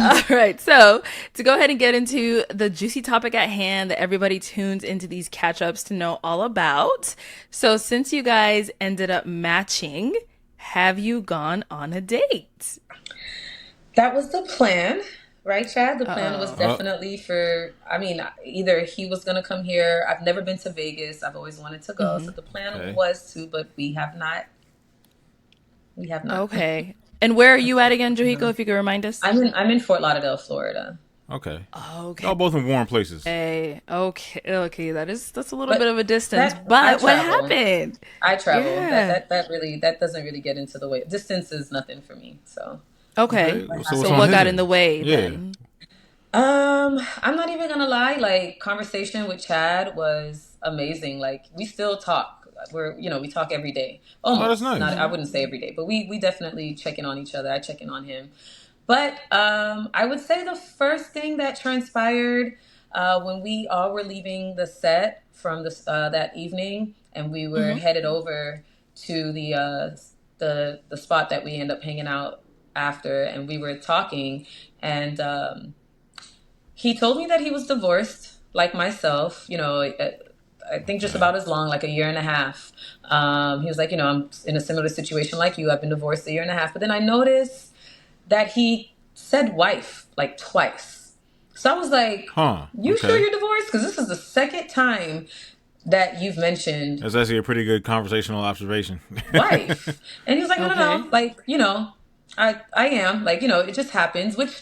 All right. So, to go ahead and get into the juicy topic at hand that everybody tunes into these catch ups to know all about. So, since you guys ended up matching, have you gone on a date? That was the plan, right, Chad? The plan was Uh oh. definitely for, I mean, either he was going to come here. I've never been to Vegas. I've always wanted to go. So Hmm. the plan Okay. was to, but we have not. We have not. Okay. And where are you at again, Johyko, if you could remind us? I'm in Fort Lauderdale, Florida. Okay. Okay. Y'all both in warm places. Okay. That's a little bit But of a distance. that I But what travel. happened? I travel. That Yeah. that that really that doesn't really get into the way. Distance is nothing for me. So Okay. Okay. So what's So on what his got in the end? way Yeah. then? I'm not even gonna lie, like conversation with Chad was amazing. Like we still talk. We talk every day. Oh, that's Almost. Not nice. I wouldn't say every day, but we definitely check in on each other. I check in on him. But I would say the first thing that transpired when we all were leaving the set from that evening, and we were Hmm. headed over to the spot that we end up hanging out after, and we were talking, and he told me that he was divorced, like myself. I think just Okay. about as long, like a year and a half. He was like, I'm in a similar situation like you. I've been divorced a year and a half, but then I noticed that he said wife like twice. So I was like, Huh. "You sure Okay. you're divorced? Because this is the second time that you've mentioned That's actually a pretty good conversational observation. wife." And he was like, "No, no, Okay. no. Like, I am. Like, it just happens." Which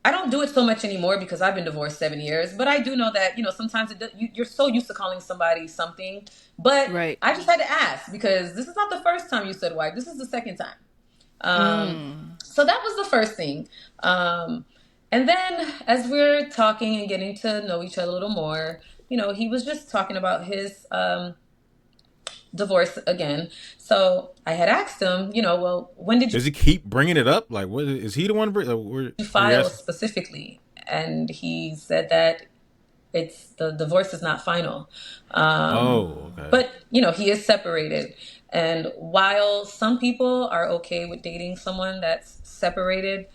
I don't do it so much anymore because I've been divorced 7 years. But I do know that sometimes you're so used to calling somebody something. But Right. I just had to ask because this is not the first time you said wife. This is the second time. Um, Mm. so that was the first thing. And then as we're talking and getting to know each other a little more, he was just talking about his divorce again. So I had asked him, well, when did Does he keep bringing it up? Like, what is he the one? you Are you file asking? specifically? And he said that it's the divorce is not final. Oh, okay. But he is separated. And while some people are okay with dating someone that's separated,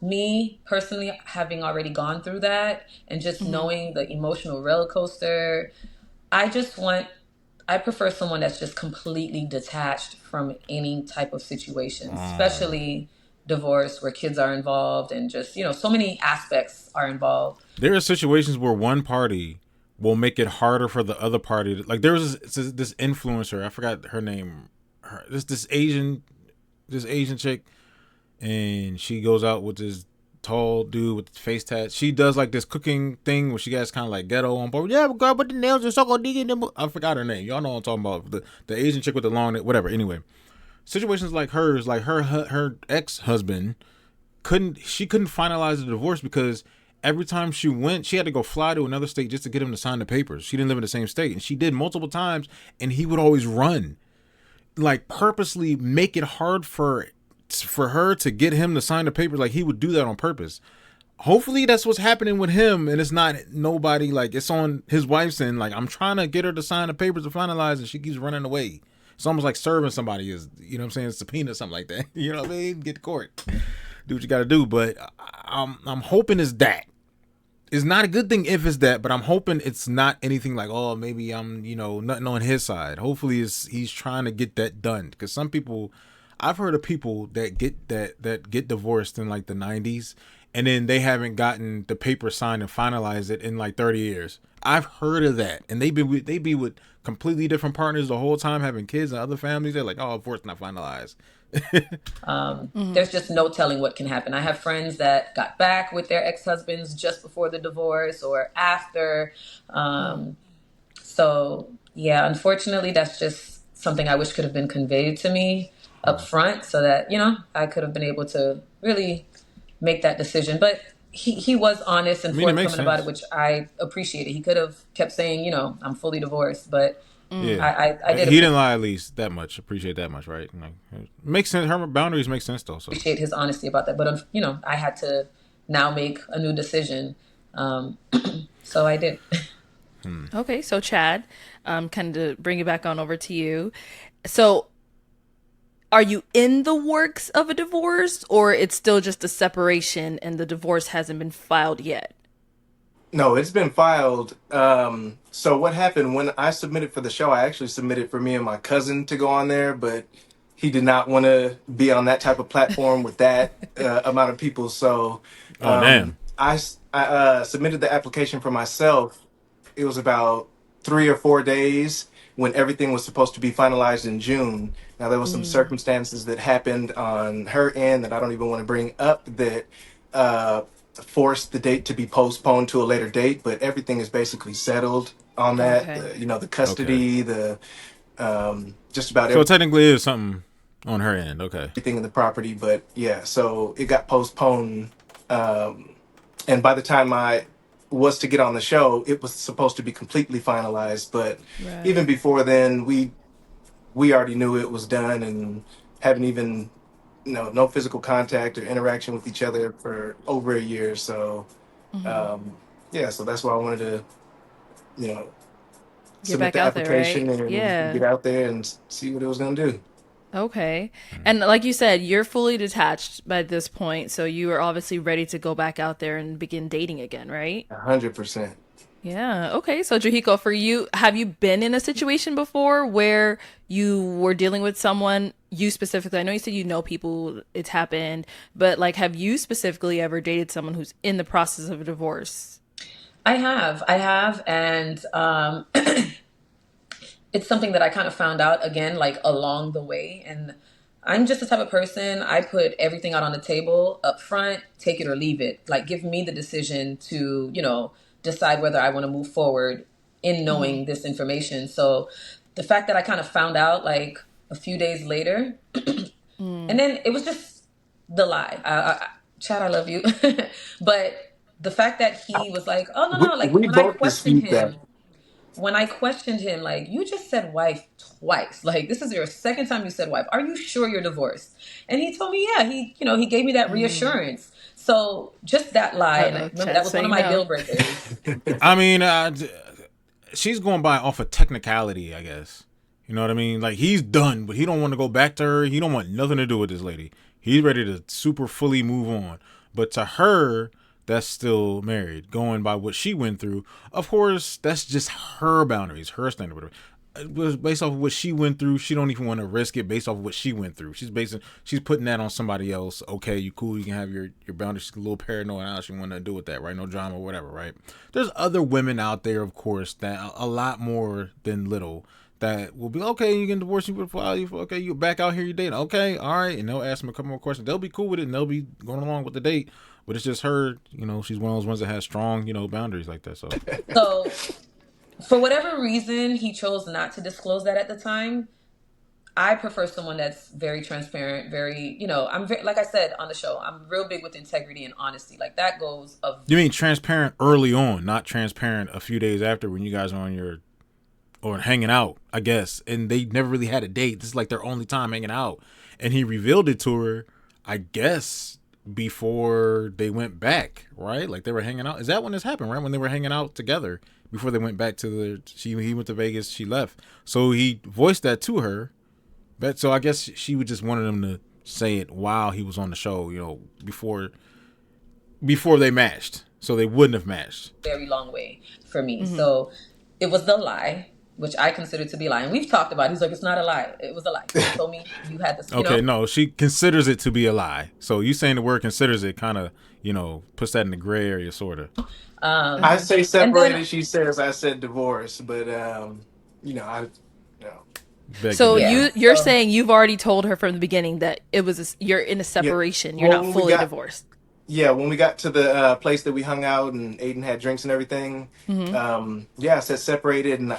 me personally, having already gone through that and just Hmm. knowing the emotional roller coaster, I just want, I prefer someone that's just completely detached from any type of situation, Um, especially divorce where kids are involved and just, so many aspects are involved. there are situations where one party will make it harder for the other party. Like there was this influencer. I forgot her name. This Asian chick, and she goes out with this tall dude with the face tat. She does like this cooking thing where she gets kind of like ghetto on board. Yeah, girl, but the nails are so good. I forgot her name. Y'all know what I'm talking about. The Asian chick with the long whatever. Anyway, situations like hers, like her ex husband couldn't finalize the divorce because every time she went, she had to go fly to another state just to get him to sign the papers. She didn't live in the same state, and she did multiple times, and he would always run, like purposely make it hard for her to get him to sign the papers. Like he would do that on purpose. Hopefully that's what's happening with him, and it's not nobody, like it's on his wife's end. Like I'm trying to get her to sign the papers to finalize, and she keeps running away. It's almost like serving somebody is, you know what I'm saying, subpoena, something like that. You know what I mean? Get to court, do what you got to do. But I'm hoping it's that. It's not a good thing if it's that, but I'm hoping it's not anything like, oh, maybe I'm, nothing on his side. Hopefully he's trying to get that done, because some people, I've heard of people that get divorced in like the 90s, and then they haven't gotten the paper signed and finalized it in like 30 years. I've heard of that, and they be with completely different partners the whole time, having kids and other families. They're like, oh, divorce not finalized. Hmm. There's just no telling what can happen. I have friends that got back with their ex-husbands just before the divorce or after. Um, so yeah, unfortunately, that's just something I wish could have been conveyed to me up front so that, I could have been able to really make that decision. But he was honest I and mean, it makes forthcoming about it, sense. which I appreciated. He could have kept saying, I'm fully divorced, but Yeah. I did He didn't lie at least that much. Appreciate that much, right? Like, it makes sense. Her boundaries make sense though. So appreciate his honesty about that. But, I had to now make a new decision. Um, so I did. Okay, so Chad, kind of bring it back on over to you. So are you in the works of a divorce, or it's still just a separation and the divorce hasn't been filed yet? No, it's been filed. So what happened when I submitted for the show? I actually submitted for me and my cousin to go on there, but he did not want to be on that type of platform with that amount of people. So Oh damn. I submitted the application for myself. It was about 3 or 4 days when everything was supposed to be finalized in June. Now there was some Mm, circumstances that happened on her end that I don't even want to bring up that uh, forced the date to be postponed to a later date. But everything is basically settled on that. okay. The Okay. custody, the just about So it technically is something on her end. Okay. everything in the property. But yeah, so it got postponed. Um, and by the time I was to get on the show, it was supposed to be completely finalized. But even Right. before then, we already knew it was done and haven't even no physical contact or interaction with each other for over a year. So Hmm. um, yeah, so that's why I wanted to you know Get submit back the out there, application right? and Yeah. get out there and see what it was going to do. Okay. And like you said, you're fully detached by this point, so you are obviously ready to go back out there and begin dating again, right? 100%. Yeah. Okay. So, Johyko, for you, have you been in a situation before where you were dealing with someone, you specifically? I know you said you know people, it's happened, but like, have you specifically ever dated someone who's in the process of a divorce? I have, and it's something that I kind of found out again, like along the way. And I'm just the type of person, I put everything out on the table up front, take it or leave it. Like, give me the decision to, decide whether I want to move forward in Hmm. knowing this information. So the fact that I kind of found out like a few days later, and Mm. then it was just the lie. Chad, I love you. But the fact that he was like, oh, no, We, no, like we both dispute that. when I questioned him, like, you just said wife twice. Like, this is your second time you said wife. Are you sure you're divorced? And he told me, yeah, he gave me that Mm. reassurance. So just that lie, and I Uh-oh, remember that Chad's was one of saying my no. deal breakers. I mean, she's going by off of technicality, I guess. You know what I mean? Like he's done, but he don't want to go back to her. He don't want nothing to do with this lady. He's ready to super fully move on. But to her, that's still married. Going by what she went through, of course, that's just her boundaries, her standard. Whatever. It was based off of what she went through. She don't even want to risk it based off of what she went through. She's putting that on somebody else. Okay, you cool. You can have your boundaries. She's a little paranoid now. She want to do with that, right? No drama, whatever, right? There's other women out there, of course, that a lot more than little that will be okay. You can divorce you with file. You okay? You back out here. You dating? Okay, all right. And they'll ask them a couple more questions. They'll be cool with it, and they'll be going along with the date. But it's just her. She's one of those ones that has strong, boundaries like that. So So for whatever reason, he chose not to disclose that at the time. I prefer someone that's very transparent, I'm very, like I said on the show, I'm real big with integrity and honesty. Like that goes of you mean transparent early on, not transparent a few days after when you guys are on your or hanging out, I guess. And they never really had a date. This is like their only time hanging out. And he revealed it to her, I guess, before they went back, right? Like they were hanging out. Is that when this happened, right? When they were hanging out together before they went back to he went to Vegas, she left. So he voiced that to her. But so I guess she would just wanted him to say it while he was on the show, before they matched. So they wouldn't have matched. very long way for me. Hmm. So it was the lie, which I consider to be a lie. And we've talked about it. He's like, it's not a lie. It was a lie. He told me you had this. Okay, no, she considers it to be a lie. So you saying the word considers it kind of, puts that in the gray area, sort of. I Um, say and then, separated. She says I said divorce, but I you know Beg to So yeah. differ. you're So saying you've already told her from the beginning that you're in a yeah. separation. You're Well, not fully divorced. when we got to the place that we hung out and Aiden had drinks and everything, Hmm. yeah, I said separated, and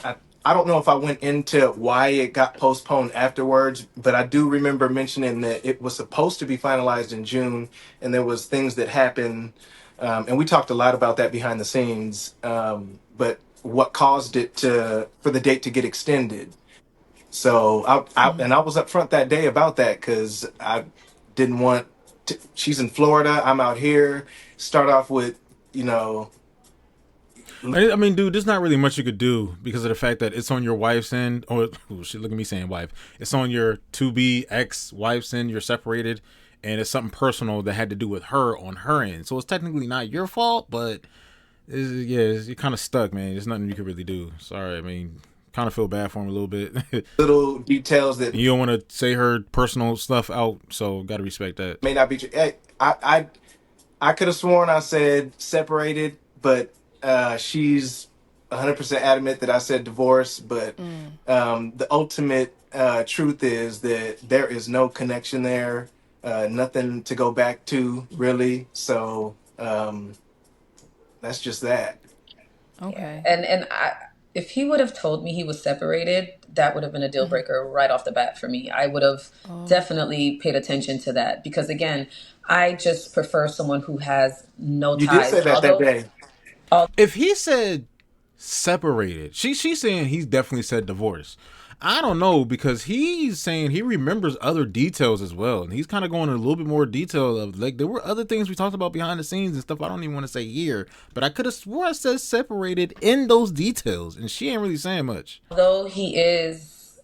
I don't know if I went into why it got postponed afterwards, but I do remember mentioning that it was supposed to be finalized in June, and there was things that happened, and we talked a lot about that behind the scenes. But what caused it to for the date to get extended? So I was upfront that day about that because I didn't want. She's in Florida. I'm out here. Start off with you know I mean, dude, there's not really much you could do because of the fact that it's on your wife's end. Or, oh, shit, look at me saying wife. It's on your to-be ex-wife's end. You're separated. And it's something personal that had to do with her on her end. So it's technically not your fault, but you're kind of stuck, man. There's nothing you can really do. Sorry, I mean, kind of feel bad for him a little bit. Little details that You don't want to say her personal stuff out, so got to respect that. may not be true. I could have sworn I said separated, but she's 100% adamant that I said divorce. But the ultimate truth is that there is no connection there, nothing to go back to, really. So that's just that. Okay. And if he would have told me he was separated, that would have been a deal breaker right off the bat for me. I would have definitely paid attention to that because, again, I just prefer someone who has no You ties. did say that day. If he said separated, she's saying he's definitely said divorce. I don't know because he's saying he remembers other details as well, and he's kind of going in a little bit more detail of like there were other things we talked about behind the scenes and stuff. I don't even want to say here, but I could have swore I said separated in those details, and she ain't really saying much. Although he is,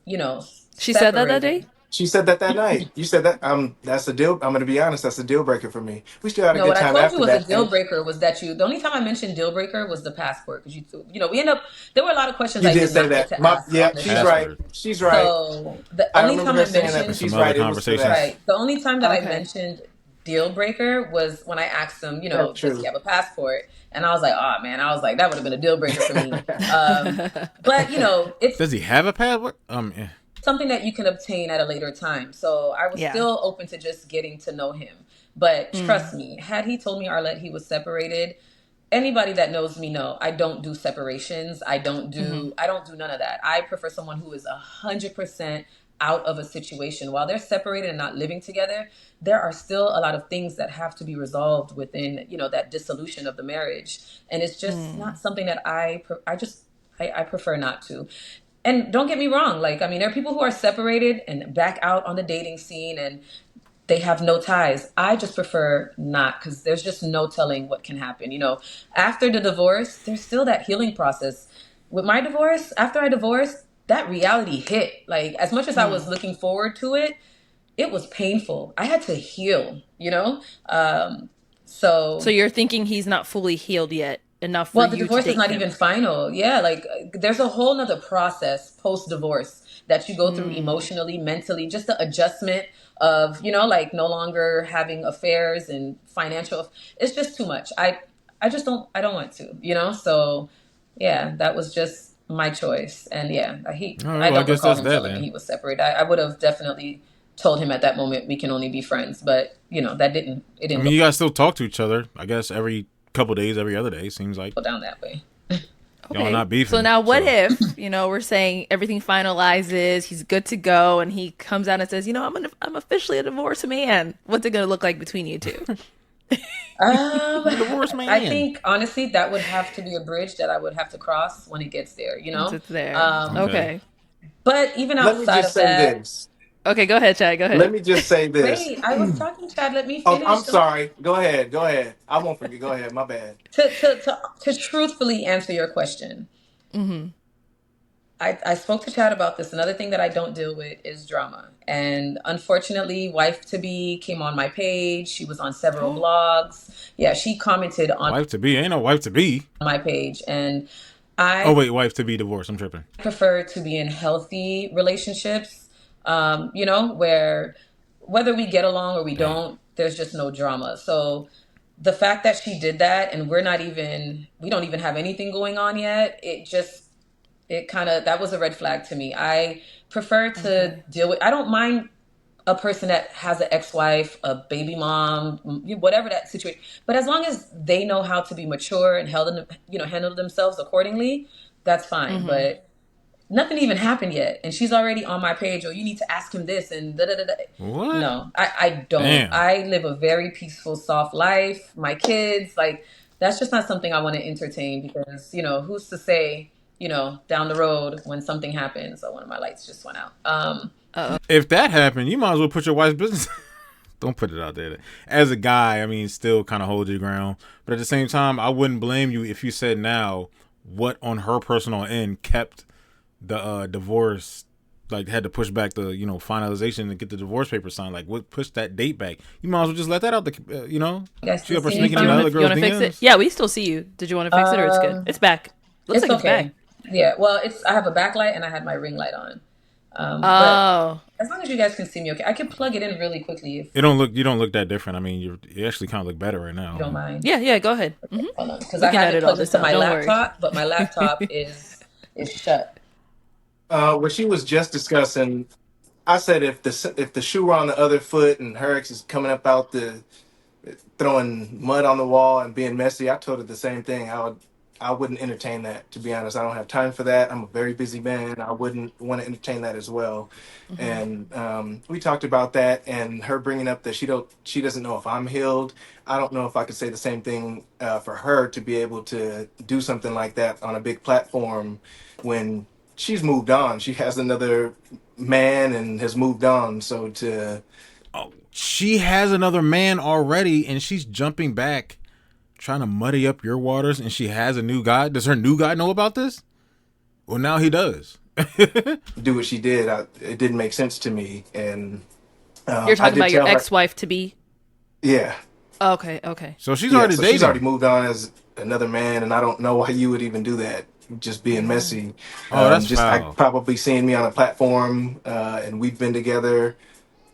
She said that separated. day? She said that night. You said that. That's a deal. I'm going to be honest. That's a deal breaker for me. We still had a No, good what I time told you after was that. a deal breaker was that the only time I mentioned deal breaker was the passport because we end up there were a lot of questions You I did did say not get that. to ask Yeah, on the she's show. right. Password. She's right. So the I only remember time her I saying that, but mentioned she's Some right. other It was for conversations. that. right, the only time that I Okay. mentioned deal breaker was when I asked him, That's does he true. have a passport? And I was like, oh man, I was like that would have been a deal breaker for me. But it's Does he have a password? something that you can obtain at a later time. So I was Yeah. still open to just getting to know him. But trust me, had he told me Arlette he was separated, anybody that knows me know I don't do separations. I don't do none of that. I prefer someone who is 100% out of a situation. While they're separated and not living together, there are still a lot of things that have to be resolved within, that dissolution of the marriage. And it's just not something that I prefer not to. And don't get me wrong, there are people who are separated and back out on the dating scene and they have no ties. I just prefer not because there's just no telling what can happen. After the divorce, there's still that healing process. With my divorce, after I divorced, that reality hit. Like, as much as I was looking forward to it, it was painful. I had to heal. So you're thinking he's not fully healed yet enough for Well, the you to divorce is date not him? even final. Yeah, there's a whole nother process post divorce that you go through emotionally, mentally, just the adjustment of, no longer having affairs and financial. It's just too much. I just I don't want to. So yeah, that was just my choice. And yeah, All right, I well, I don't guess recall that's him that telling me then. he was separated. I would have definitely told him at that moment we can only be friends, but it I didn't mean, you guys still talk to each other. I guess every couple days, every other day seems like go down that way. y'all not beefing. So now what so. if, we're saying everything finalizes, he's good to go, and he comes out and says, I'm officially a divorced man. What's it going to look like between you two? Divorce man. I think honestly that would have to be a bridge that I would have to cross when it gets there. Once it's there. Um, Okay. but even Let me outside just of say that, this. Okay, go ahead, Chad. Go Let ahead. me just say this. wait, I was talking, Chad. Let me Oh, finish. I'm sorry. Go ahead. Go ahead. I won't forget. Go ahead. My bad. To truthfully answer your question, I spoke to Chad about this. Another thing that I don't deal with is drama. And unfortunately, wife to be came on my page. She was on several blogs. Yeah, she commented on Wife to be ain't no wife to be. my page. And Oh I wait, wife to be divorced. I'm tripping. prefer to be in healthy relationships, where whether we get along or we don't, there's just no drama. So the fact that she did that and we don't even have anything going on yet, it kind of, that was a red flag to me. I prefer to deal with, I don't mind a person that has an ex-wife, a baby mom, whatever that situation. But as long as they know how to be mature and handle themselves accordingly, that's fine. But nothing even happened yet, and she's already on my page. Oh, you need to ask him this and da da da da. What? No, I don't. Damn. I live a very peaceful, soft life. My kids, that's just not something I want to entertain because who's to say down the road when something happens. So one of my lights just went out. If that happened, you might as well put your wife's business. Don't put it out there. As a guy, I mean, still kind of hold your ground. But at the same time, I wouldn't blame you if you said now, what on her personal end kept the divorce, like had to push back the finalization and get the divorce paper signed. Like what pushed that date back? You might as well just let that out the You guys she still up her see me sneaking in the fine? other You girl's want to fix it? DMs. Yeah, we still see you. Did you want to fix it or it's good? It's back. Looks It's like it's okay. back. Yeah, well, I have a backlight and I had my ring light on. But Oh, as long as you guys can see me okay, I can plug it in really quickly if You don't look that different. I mean, you actually kind of look better right you don't now. mind. yeah. Go ahead. Hold on, because We I can have it edit all plugged this into out. my Don't worry. laptop, but my laptop is shut. What she was just discussing, I said if the shoe were on the other foot and her ex is coming up out the throwing mud on the wall and being messy, I told her the same thing. I wouldn't entertain that. To be honest, I don't have time for that. I'm a very busy man. I wouldn't want to entertain that as well. Mm-hmm. And we talked about that, and her bringing up that she doesn't know if I'm healed. I don't know if I could say the same thing for her to be able to do something like that on a big platform when she's moved on. She has another man and has moved on. So to She has another man already, and she's jumping back, trying to muddy up your waters. And she has a new guy. Does her new guy know about this? Well, now he does. do what she did, it didn't make sense to me. And You're I talking did about your tell her, ex-wife to be. yeah, Okay. So she's yeah. already So she's already dating. moved on as another man, and I don't know why you would even do that. Just being messy. Oh, that's Just I foul. probably seeing me on a platform, and we've been together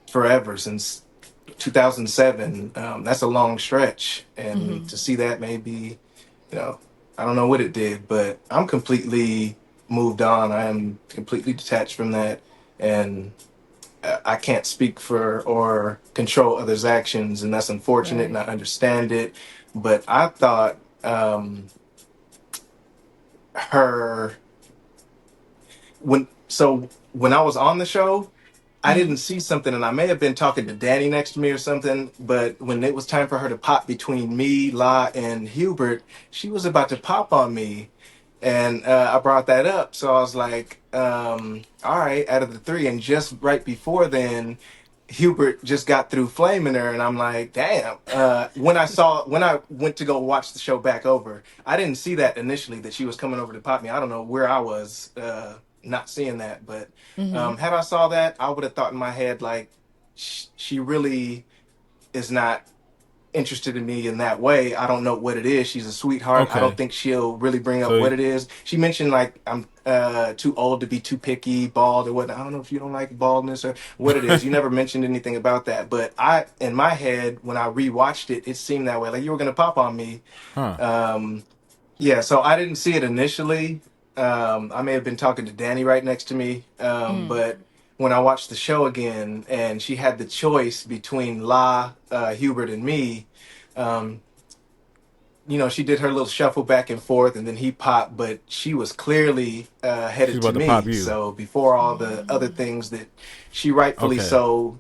forever since 2007. That's a long stretch, and to see that maybe, I don't know what it did, but I'm completely moved on. I am completely detached from that, and I can't speak for or control others' actions, and that's unfortunate, and Right. I understand it. But I thought her when I was on the show, I Mm-hmm. didn't see something, and I may have been talking to Danny next to me or something. But when it was time for her to pop between me, La, and Hubert, she was about to pop on me, and I brought that up. So I was like, all right, out of the three. And just right before then, Hubert just got through flaming her, and I'm like, damn. When I went to go watch the show back over, I didn't see that initially that she was coming over to pop me. I don't know where I was not seeing that, but Mm-hmm. had I saw that, I would have thought in my head like, she really is not interested in me in that way. I don't know what it is. She's a sweetheart. I don't Okay. think she'll really bring up So what it is. She mentioned like I'm too old to be too picky, bald or whatnot. I don't know if you don't like baldness or what it is. You never mentioned anything about that. But in my head, when I rewatched it, it seemed that way. Like you were gonna pop on me. huh. Um, yeah, so I didn't see it initially. I may have been talking to Danny right next to me, but when I watched the show again and she had the choice between Hubert, and me, um, she did her little shuffle back and forth, and then he popped, but she was clearly She's headed to about to pop me. you. So before all the other things that she rightfully Okay. so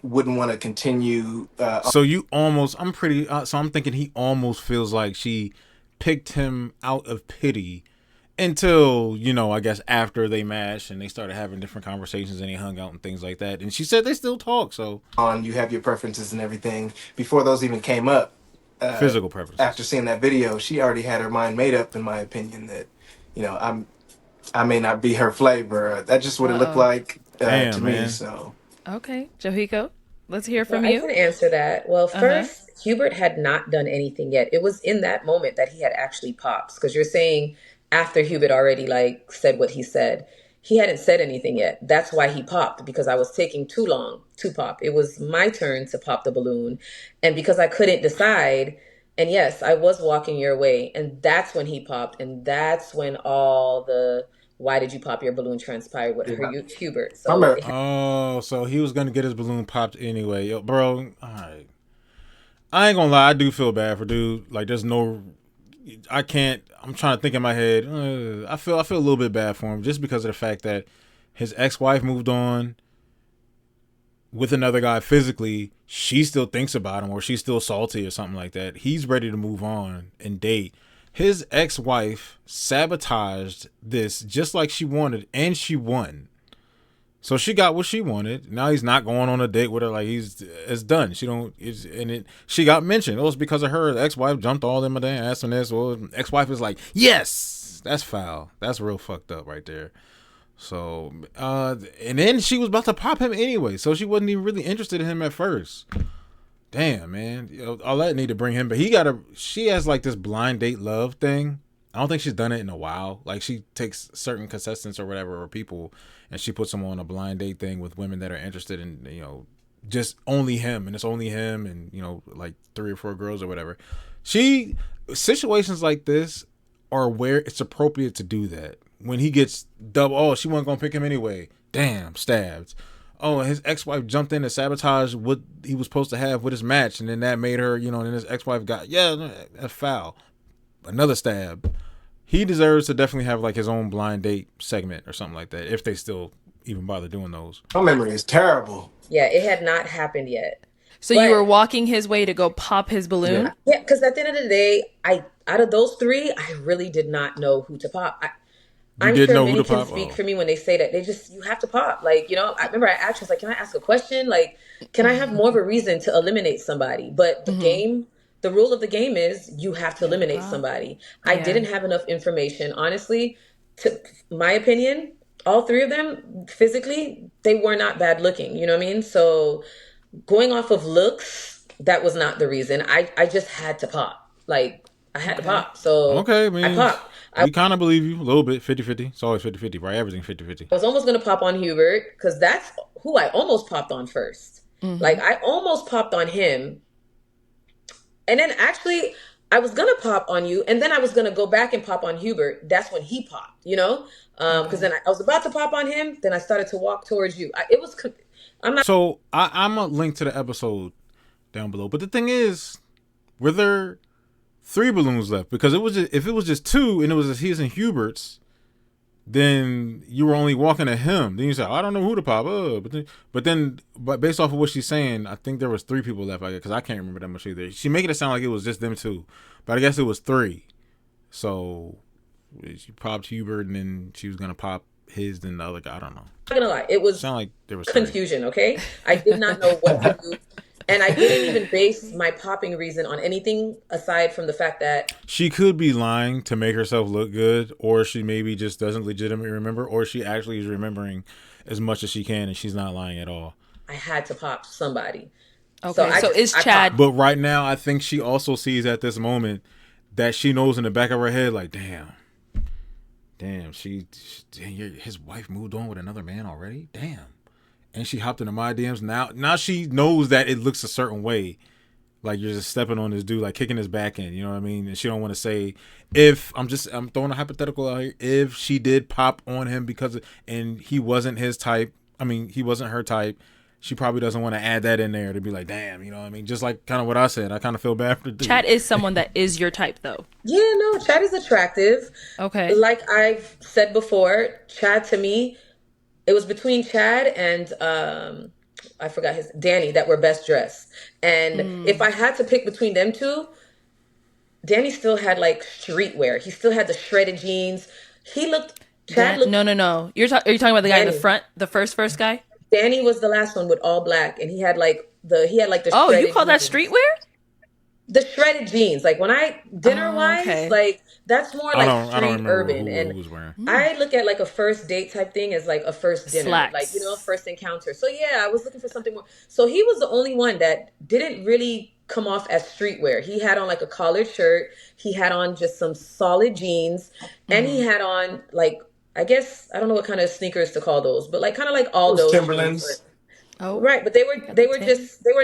wouldn't want to continue. So you almost, I'm pretty, so I'm thinking he almost feels like she picked him out of pity until, I guess after they mashed and they started having different conversations and they hung out and things like that. And she said they still talk. So On you have your preferences and everything before those even came up. physical After preferences. seeing that video, she already had her mind made up, in my opinion, that I may not be her flavor. That's just what it looked Uh-oh. like to Damn, me. man. So Okay, Johyko, let's hear Well, from I you. can answer that. Well, Uh-huh. first, Hubert had not done anything yet. It was in that moment that he had actually popped. Because you're saying after Hubert already like said what he said, he hadn't said anything yet. That's why he popped because I was taking too long to pop. It was my turn to pop the balloon, and because I couldn't decide, and yes, I was walking your way, and that's when he popped, and that's when all the why did you pop your balloon transpired with her yeah, Hubert. I So remember. it Oh, so he was going to get his balloon popped anyway. Yo, bro, all right. I ain't gonna lie, I do feel bad for dude. Like, there's no, I can't. I'm trying to think in my head. I feel a little bit bad for him just because of the fact that his ex-wife moved on with another guy physically. She still thinks about him, or she's still salty, or something like that. He's ready to move on and date. His ex-wife sabotaged this just like she wanted, and she won. So she got what she wanted. Now he's not going on a date with her. Like it's done. She don't. She got mentioned. It was because of her. The ex-wife jumped all in my damn ass on this. Well, ex-wife is like, yes, that's foul. That's real fucked up right there. So, and then she was about to pop him anyway. So she wasn't even really interested in him at first. Damn, man. Arlette need to bring him, but she has like this blind date love thing. I don't think she's done it in a while. Like she takes certain contestants or whatever or people, and she puts them on a blind date thing with women that are interested in just only him, and it's only him, and like 3 or 4 girls or whatever. Situations like this are where it's appropriate to do that. When he gets double, oh, she wasn't gonna pick him anyway. Damn, stabbed. Oh, his ex-wife jumped in to sabotage what he was supposed to have with his match, and then that made her, and then his ex-wife got, that's foul. Another stab. He deserves to definitely have like his own blind date segment or something like that, if they still even bother doing those. My memory is terrible. Yeah, it had not happened yet. So you were walking his way to go pop his balloon? Yeah, because at the end of the day, out of those 3, I really did not know who to pop. I'm sure many can speak for me when they say that you have to pop. Like, I remember I asked, I was like, can I ask a question? Like, can I have more of a reason to eliminate somebody? But the rule of the game is you have to eliminate somebody. Yeah. I didn't have enough information. Honestly, to my opinion, all 3 of them, physically, they were not bad looking. You know what I mean? So going off of looks, that was not the reason. I just had to pop. Like, I had to pop. So I popped. We kind of believe you a little bit, 50-50. It's always 50-50, right? Everything 50-50. I was almost going to pop on Hubert because that's who I almost popped on first. Like, I almost popped on him. And then actually, I was going to pop on you. And then I was going to go back and pop on Hubert. That's when he popped, Because then I was about to pop on him. Then I started to walk towards you. So I'm going to link to the episode down below. But the thing is, were there 3 balloons left? Because if it was just 2 and it was his and Hubert's, then you were only walking at him. Then you say, I don't know who to pop. But based off of what she's saying, I think there was 3 people left. Because I can't remember that much either. She making it sound like it was just them 2, but I guess it was 3. So she popped Hubert, and then she was gonna pop his, then the other guy. I don't know. I'm not gonna lie, it was like there was confusion. 3. Okay, I did not know what to do. And I didn't even base my popping reason on anything aside from the fact that she could be lying to make herself look good, or she maybe just doesn't legitimately remember, or she actually is remembering as much as she can and she's not lying at all. I had to pop somebody. Okay, so is Chad... But right now, I think she also sees at this moment that she knows in the back of her head, like, damn, his wife moved on with another man already? Damn. And she hopped into my DMs. Now she knows that it looks a certain way. Like you're just stepping on this dude, like kicking his back in. You know what I mean? And she don't want to say, I'm throwing a hypothetical out here. If she did pop on him and he wasn't his type, he wasn't her type, she probably doesn't want to add that in there to be like, damn, you know what I mean? Just like kind of what I said. I kind of feel bad for the dude. Chad is someone that is your type, though. Yeah, no, Chad is attractive. Okay. Like I've said before, Chad to me, it was between Chad and I forgot Danny that were best dressed. And if I had to pick between them 2, Danny still had like streetwear. He still had the shredded jeans. He looked. Chad looked. No. Are you talking about the guy in the front, the first guy? Danny was the last one with all black, and he had like the. Oh, you call that streetwear? The shredded jeans, like when dinner wise, like that's more like street urban. And I look at like a first date type thing as like a first dinner, Slacks. like first encounter. So yeah, I was looking for something more. So he was the only one that didn't really come off as streetwear. He had on like a collared shirt. He had on just some solid jeans, and he had on like I guess I don't know what kind of sneakers to call those, but like kind of like all those Timberlands. Oh, right, but they were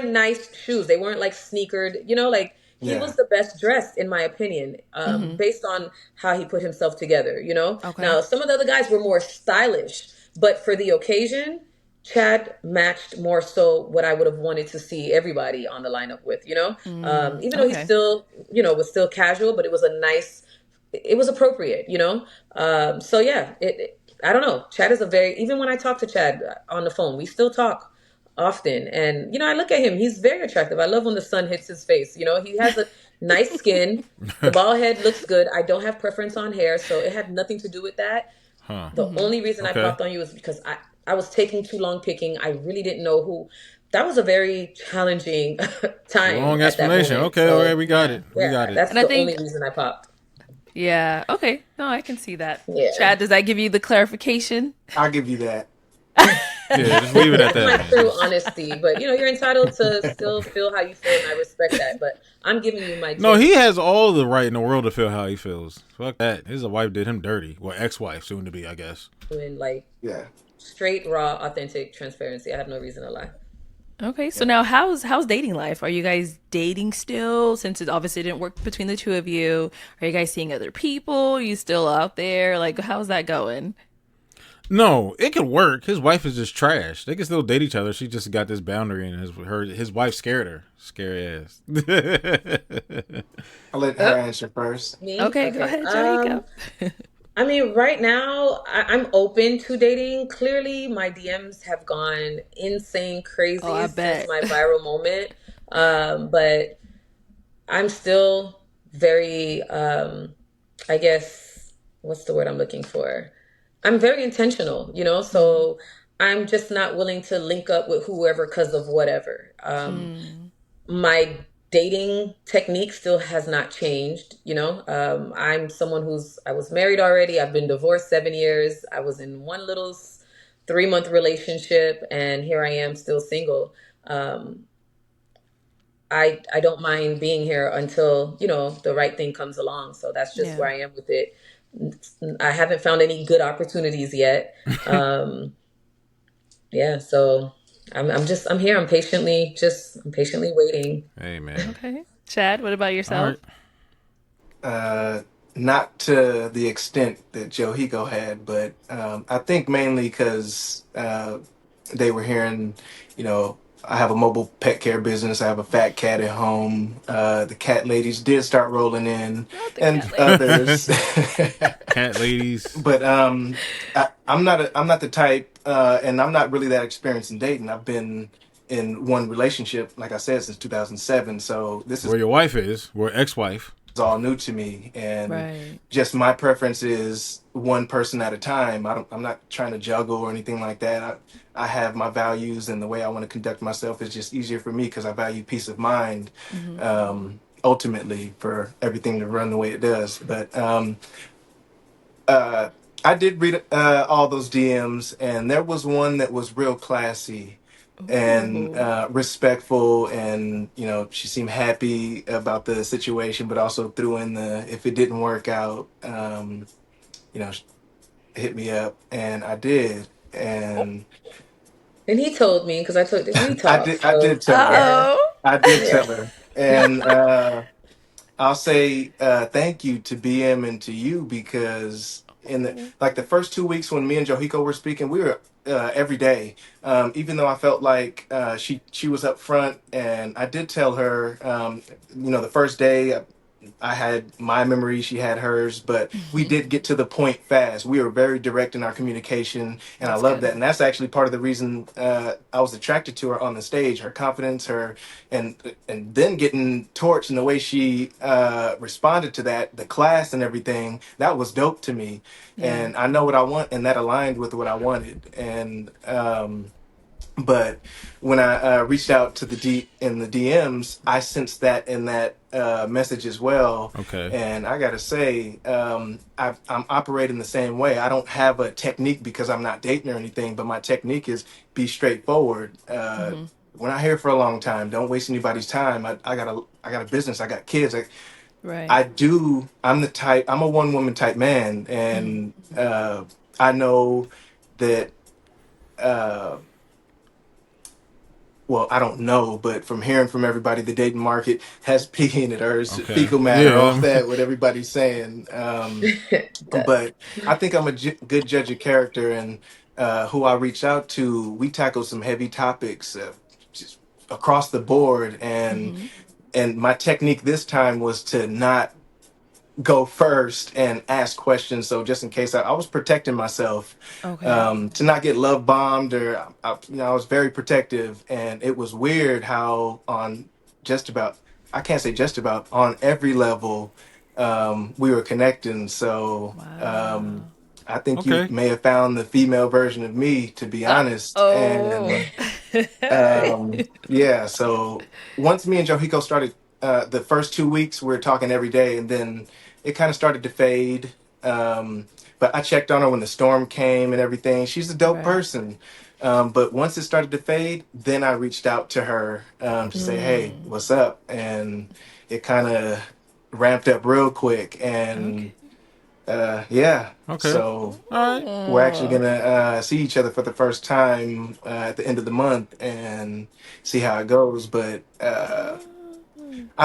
nice shoes. They weren't like sneakered, like he was the best dressed in my opinion, based on how he put himself together, Okay. Now, some of the other guys were more stylish, but for the occasion, Chad matched more so what I would have wanted to see everybody on the lineup with, even though he still, was still casual, but it was it was appropriate, so yeah, I don't know. Chad is even when I talk to Chad on the phone, we still talk often. And, I look at him, he's very attractive. I love when the sun hits his face. He has a nice skin. The bald head looks good. I don't have preference on hair, so it had nothing to do with that. The only reason I popped on you is because I was taking too long picking. I really didn't know who. That was a very challenging time Long at that explanation. moment. Okay, all right, So we got Yeah. it. We got yeah, it. that's And I the only think, reason I popped. yeah, okay. No, I can see that. Yeah. Chad, does that give you the clarification? I'll give you that. Yeah, just leave it at That's that, my man. true Just honesty. But you're entitled to still feel how you feel, and I respect that. But I'm giving you my no, he genuine has all the right in the world to feel how he feels. Fuck that. His wife did him dirty. Well, ex-wife, soon to be, I guess. like Yeah. straight, raw, authentic transparency. I have no reason to lie. Okay, so Yeah. now how's dating life? Are you guys dating still? Since it obviously didn't work between the two of you, are you guys seeing other people? Are you still out there? Like, how's that going? No, it could work. His wife is just trash. They can still date each other. She just got this boundary, and his wife scared her. Scary ass. I'll let her Oh, answer first. me? Okay, go Okay. ahead, Johyko. I mean, right now, I'm open to dating. Clearly, my DMs have gone insane, Oh, I crazy since bet. my viral moment. But I'm still very, I guess, what's the word I'm looking for? I'm very intentional, Mm, so I'm just not willing to link up with whoever because of whatever. mm, My dating technique still has not changed. I'm someone I was married already. I've been divorced 7 years. I was in one little 3-month relationship, and here I am still single. Um, I don't mind being here until the right thing comes along. So that's just yeah. where I am with it. I haven't found any good opportunities yet. Um, yeah, so I'm here. I'm patiently waiting. Hey, man. Okay. Chad, what about All right. yourself? Uh, Not to the extent that Johyko had, but I think mainly because they were hearing, you know, I have a mobile pet care business. I have a fat cat at home. The cat ladies did start rolling in, Not the and cat ladies. others. Cat ladies. But I'm not the type, and I'm not really that experienced in dating. I've been in one relationship, like I said, since 2007. So this is Where your wife is. Where ex-wife. all new to me, and Right. just my preference is one person at a time. I'm not trying to juggle or anything like that. I have my values, and the way I want to conduct myself is just easier for me because I value peace of mind. Hmm. Ultimately, for everything to run the way it does, but uh, I did read all those DMs, and there was one that was real classy and Ooh. respectful, and she seemed happy about the situation, but also threw in the if it didn't work out, you know, hit me up, and I did, and And he told me because I told we I talked. did I So did tell her, yeah, Uh-oh. I did yeah. tell her, and I'll say thank you to BM and to you because in the Oh. like the first 2 weeks when me and Johyko were speaking, we were every day. Even though I felt like she was up front, and I did tell her, the first day I had my memory, she had hers, but we Hmm. did get to the point fast. We were very direct in our communication, and I That's love good. that. And that's actually part of the reason I was attracted to her on the stage. Her confidence, and then getting torched and the way she responded to that, the class and everything. That was dope to me, Yeah. and I know what I want, and that aligned with what I wanted. And but when I reached out to the DMs, I sensed that in that message as well. Okay. And I gotta say, I'm operating the same way. I don't have a technique because I'm not dating or anything, but my technique is be straightforward. Hmm. We're not here for a long time. Don't waste anybody's time. I got a business. I got kids. Right. I do. I'm the type. I'm a one woman type man, Hmm. and I know that. Uh, well, I don't know, but from hearing from everybody, the dating market has peaking or Okay. fecal matter, all Yeah. that, what everybody's saying. Does. But I think I'm a good judge of character, and who I reach out to, we tackle some heavy topics just across the board, Hmm. and my technique this time was to not go first and ask questions. So just in case, I was protecting myself Okay. to not get love bombed, or I was very protective. And it was weird how on just about, I can't say just about, on every level we were connecting. So Wow. I think you Okay. may have found the female version of me, to be honest. Oh. And yeah, so once me and Johyko started, the first 2 weeks, we were talking every day, and then it kind of started to fade. But I checked on her when the storm came and everything. She's a dope Right. person. But once it started to fade, then I reached out to her to say, hey, Mm. what's up? And it kind of ramped up real quick. And Okay. yeah, Okay. so All right. we're actually Oh. gonna see each other for the first time at the end of the month and see how it goes. But I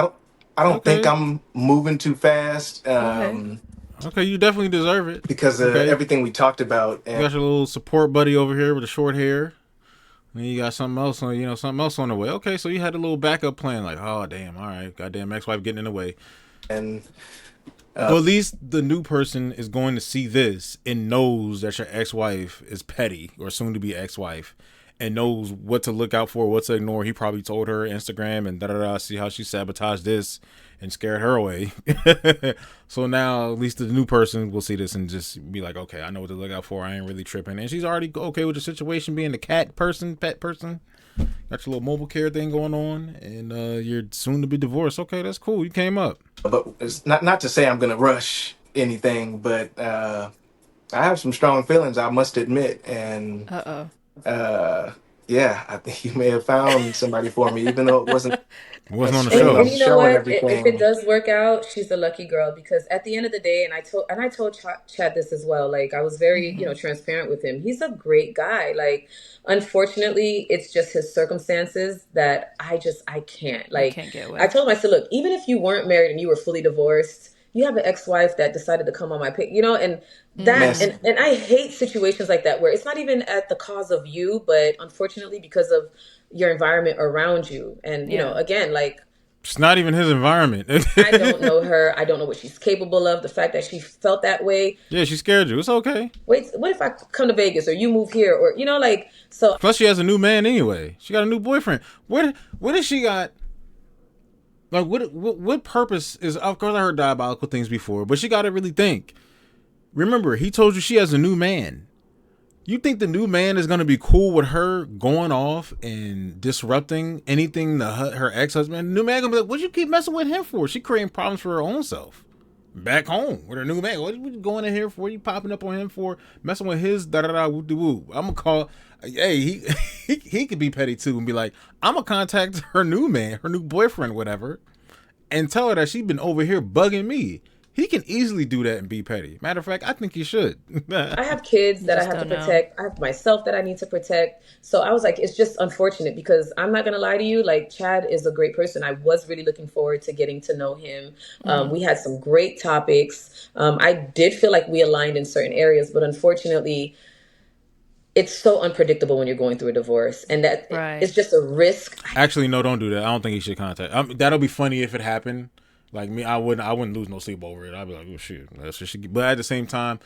don't, I don't think Okay. I'm moving too fast Okay. Okay. You definitely deserve it. because of Okay. everything we talked about. You And got your little support buddy over here with the short hair. And you got something else on, something else on the way. Okay, so you had a little backup plan, like, oh damn, all right, goddamn ex-wife getting in the way. and Well, at least the new person is going to see this and knows that your ex-wife is petty or soon to be ex-wife, and knows what to look out for, what to ignore. He probably told her Instagram and da da da. See how she sabotaged this and scared her away. So now at least the new person will see this and just be like, okay, I know what to look out for. I ain't really tripping. And she's already okay with the situation, being the cat person, pet person. Got your little mobile care thing going on, and you're soon to be divorced. Okay, that's cool. You came up. but it's not to say I'm gonna rush anything, but I have some strong feelings, I must admit. And Uh-oh. uh, yeah, I think you may have found somebody for me, even though it wasn't It wasn't on the straight And up show. you know show and what? If it everything. does work out, she's the lucky girl because at the end of the day, and I told Chad this as well. Like I was very, Mm-hmm. transparent with him. He's a great guy. Like unfortunately, it's just his circumstances that I can't. You Like can't get I with. told him, I said, look, even if you weren't married and you were fully divorced, you have an ex-wife that decided to come on my page, and that Mm-hmm. Messy. and I hate situations like that where it's not even at the cause of you, but unfortunately because of your environment around you. And Yeah. again, like It's not even his environment. I don't know her. I don't know what she's capable of. The fact that she felt that way. Yeah, she scared you. It's okay. Wait, what if I come to Vegas or you move here or like so Plus, she has a new man anyway. She got a new boyfriend. What does she got? Like, what purpose is? Of course, I heard diabolical things before, but she got to really think. Remember, he told you she has a new man. You think the new man is gonna be cool with her going off and disrupting anything her ex husband? New man gonna be like, "What you keep messing with him for?" She creating problems for her own self. Back home with her new man. What you going in here for? What you popping up on him for? Messing with his da da da woo de woo. I'm gonna call. Hey, he could be petty too and be like, I'm gonna contact her new man, her new boyfriend, whatever, and tell her that she's been over here bugging me. He can easily do that and be petty. Matter of fact, I think he should. I have kids You that I just have to don't know. protect. I have myself that I need to protect. So I was like, it's just unfortunate because I'm not gonna lie to you. Like Chad is a great person. I was really looking forward to getting to know him. Mm-hmm. We had some great topics. I did feel like we aligned in certain areas, but unfortunately, it's so unpredictable when you're going through a divorce, and that Right. it's just a risk. Actually, no, don't do that. I don't think he should contact. That'll be funny if it happened. Like me, I wouldn't lose no sleep over it. I'd be like, oh shit, that's what she. But at the same time,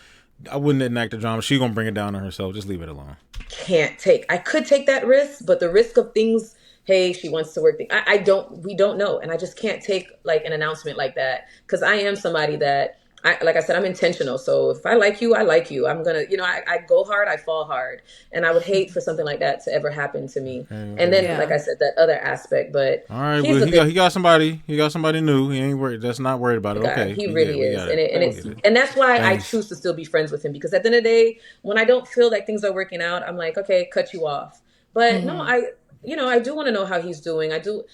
I wouldn't enact the drama. She gonna bring it down on herself. Just leave it alone. Can't take. I could take that risk, but the risk of things. Hey, she wants to work. I don't. We don't know, and I just can't take like an announcement like that because I am somebody that. Like I said, I'm intentional. So if I like you, I like you. I'm gonna, I go hard, I fall hard, and I would hate for something like that to ever happen to me. And then, like Yeah. I said, that other aspect. But All right, he's well a good he got somebody. He got somebody new. He ain't worried. That's not worried about it. guy. Okay, He we really we is, got and it. it, and We it's get it. and that's why I Thanks. choose to still be friends with him because at the end of the day, when I don't feel like things are working out, I'm like, okay, cut you off. But no, Mm-hmm. I do want to know how he's doing. I do.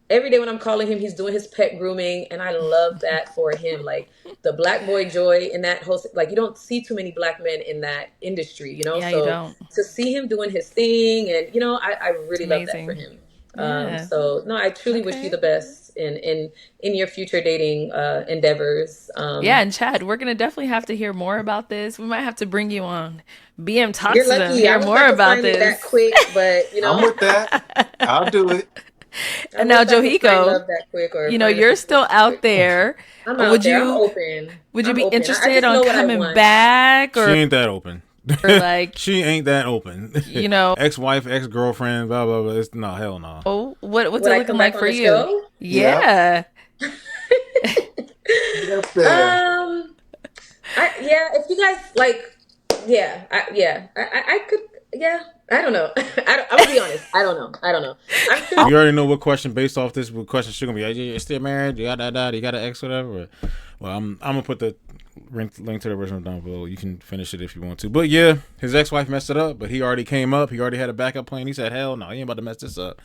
Every day when I'm calling him, he's doing his pet grooming, and I love that for him. Like the black boy joy in that whole, like you don't see too many black men in that industry. Yeah, you So don't. to see him doing his thing, and I It's really love that for amazing. him. Yeah. So no, I truly wish you Okay. the best in your future dating endeavors. Yeah, and Chad, we're gonna definitely have to hear more about this. We might have to bring you on BM You're Talks to them, lucky. I hear was more about to about sign it that this. quick, but I'm with that. I'll do it. I And was now, about to find Johiko, love that quick or find a you're still situation quick. out there. I'm out Would there. I'm you open. would you I'm be open. I interested just on know what I coming want. back, She or ain't that open. like, She ain't that open. you know, Ex-wife, ex-girlfriend, blah blah blah. No, hell no. oh, what's Would it I looking come back like on for the you? show? Yep. Yeah. Get up there. Um, yeah. If you you guys like, I could, yeah, I don't know. I'm gonna be honest. I don't know. I'm sure. You already know what question based off this. What question she's gonna be? You still married? You got that? You got an ex? Whatever. Well, I'm gonna put the link to the original down below. You can finish it if you want to. But yeah, his ex-wife messed it up, but he already came up. He already had a backup plan. He said, "Hell no, he ain't about to mess this up."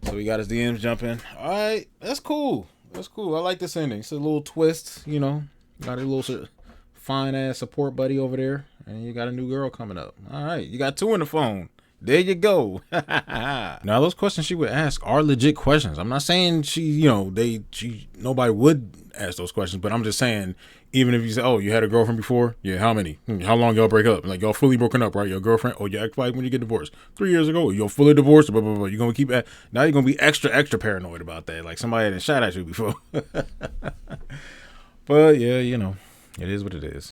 So he got his DMs jumping. All right, that's cool. That's cool. I like this ending. It's a little twist, you know. Got a little fine ass support buddy over there, and you got a new girl coming up. All right, you got two in the phone. There you go. Now those questions she would ask are legit questions. I'm not saying nobody would ask those questions, but I'm just saying, even if you say, "Oh, you had a girlfriend before?" Yeah, how many? How long y'all break up? Like, y'all fully broken up, right? Your girlfriend or your ex-wife when you get divorced? 3 years ago, you're fully divorced. Blah blah blah. You're gonna keep now. You're gonna be extra paranoid about that. Like somebody had shot at you before. But yeah, it is what it is.